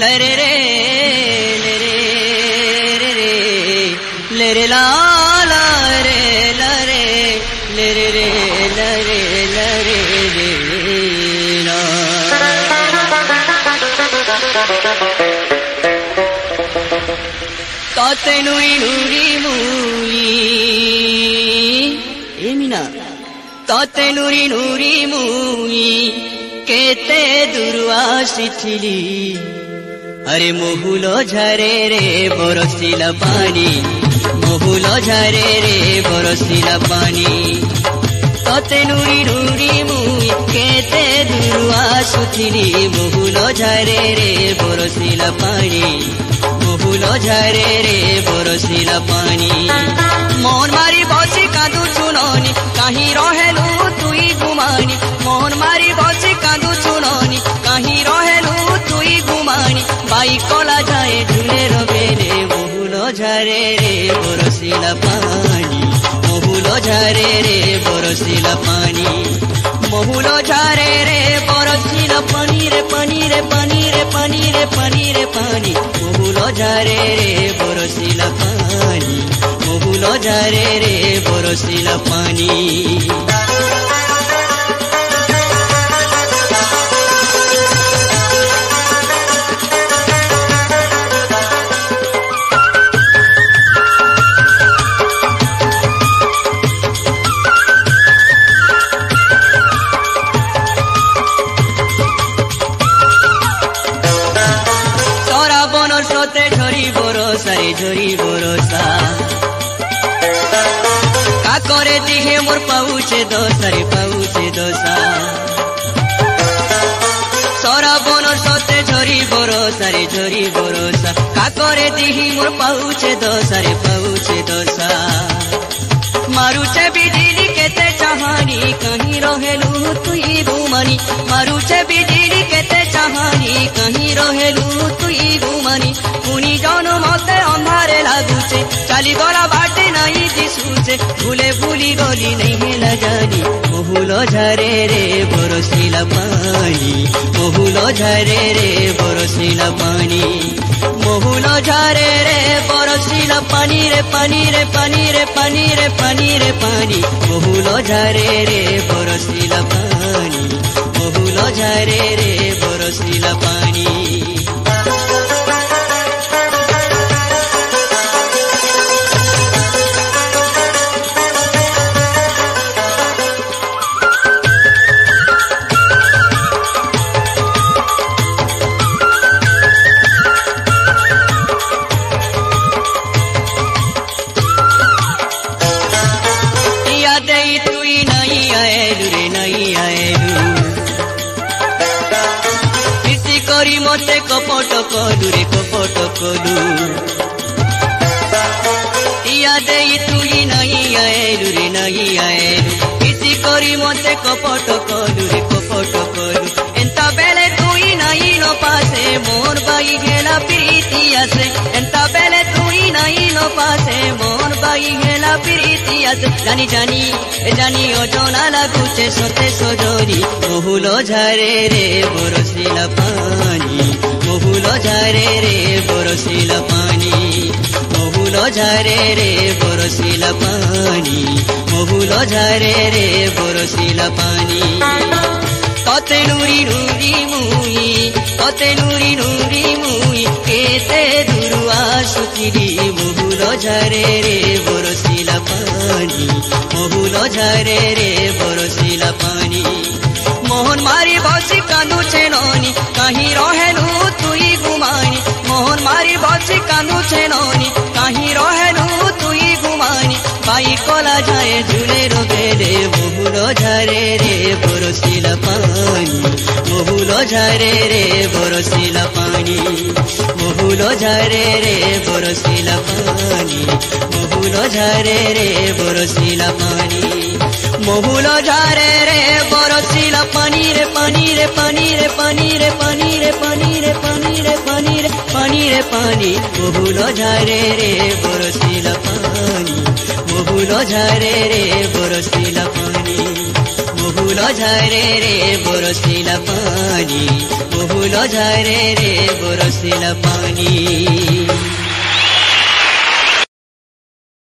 लरे रे लरे ला ला रे लरे लरे रे लरे लरे रे ला ताते नुरी नुरी मुई ए मीना ताते नुरी नुरी मुई केते दूर आसिथिली अरे मोहुलो झरे रे बरसिला पानी मोहुलो झरे रे बरसिला पानी तते नुरी नुरी मुई केते दूर आसुथिली मोहुलो झरे रे बरसिला पानी मोहुलो झरे रे बरसिला पानी मन मारी बसी कांदू चुननी कहीं रहेलु तुई गुमानी मन मारी बसी कांदू चुननी कहीं रहेलु तुई गुमानी बाई कला जाए झूले रबेले मोहुलो झरे रे बरसिला पानी मोहुलो झरे रे बरसिला पानी मोहुलो झरे रे बरसिला पानी रे पानी रे पानी रे पानी रे पानी रे पानी मोहुलो झरे रे बरसिला पानी मोहुलो झरे रे बरसिला पानी झरी बरसा काकरे दिहे मोर पाउचे दशा रे पाउचे दशा सरा बनर सते झरी बरसा रे झरी बरसा काकरे दिही मोर पाउचे दशा रे पाउचे दशा मारुचे बिजली केते चाहानी कहीं रहेलु तुई गुमानी मारुचे बिजली केते चाहानी कहीं रहेलु तुई गुमानी पुनी जन मते अंधारे लागुचे चली गला बाटे नहीं दिसुचे भूले भूली गली नहीं न जानी मोहुलो झरे रे बरसिला पानी मोहुलो झरे रे बरसिला पानी मोहुलो झरे रे बरसिला पानी रे पानी रे पानी रे पानी रे पानी रे पानी मोहुलो झरे रे बरसिला पानी मोहुलो झरे रे बरसिला पानी मते कपट कलु रे कपट कलु इया दे तुई नहीं आएलु रे नहीं आएलु इति करी मते कपट कलु रे कपट कलु एंता बेले तुई नहीं न पासे मोर बाई गेला प्रीति आसे एंता बेले तुई नहीं न पासे मोर बाई गेला प्रीति आसे जानी जानी जानी ओजना लागुचे सते सजरी मोहुलो झरे रे बरसिला पानी मोहुलो झरे रे बरसिला पानी मोहुलो झरे रे बरसिला पानी मोहुलो झरे रे बरसिला पानी तते नुरी नुरी मुई तते नुरी नुरी मुई केते दूर आसुथिली मोहुलो झरे रे बरसिला पानी मोहुलो झरे रे बरसिला पानी मोहन मारी बसी कांदू छेननी कहीं रहेलु तुई गुमानी मोहन मारी बसी कांदू छेननी कहीं रहेलु तुई गुमानी बाई कला जाए झूले रबेले मोहुलो झरे रे बरसिला पानी मोहुलो झरे रे बरसिला पानी मोहुलो झरे रे बरसिला पानी मोहुलो झरे रे बरसिला पानी मोहुलो झरे रे बरसिला पानी रे पानी रे पानी रे पानी रे पानी रे पानी रे पानी रे पानी रे पानी रे पानी मोहुलो झरे रे बरसिला पानी मोहुलो झरे रे बरसिला पानी বহুল ঝরে রে বরসিলা পানি বহুল ঝরে রে বরসিলা পানি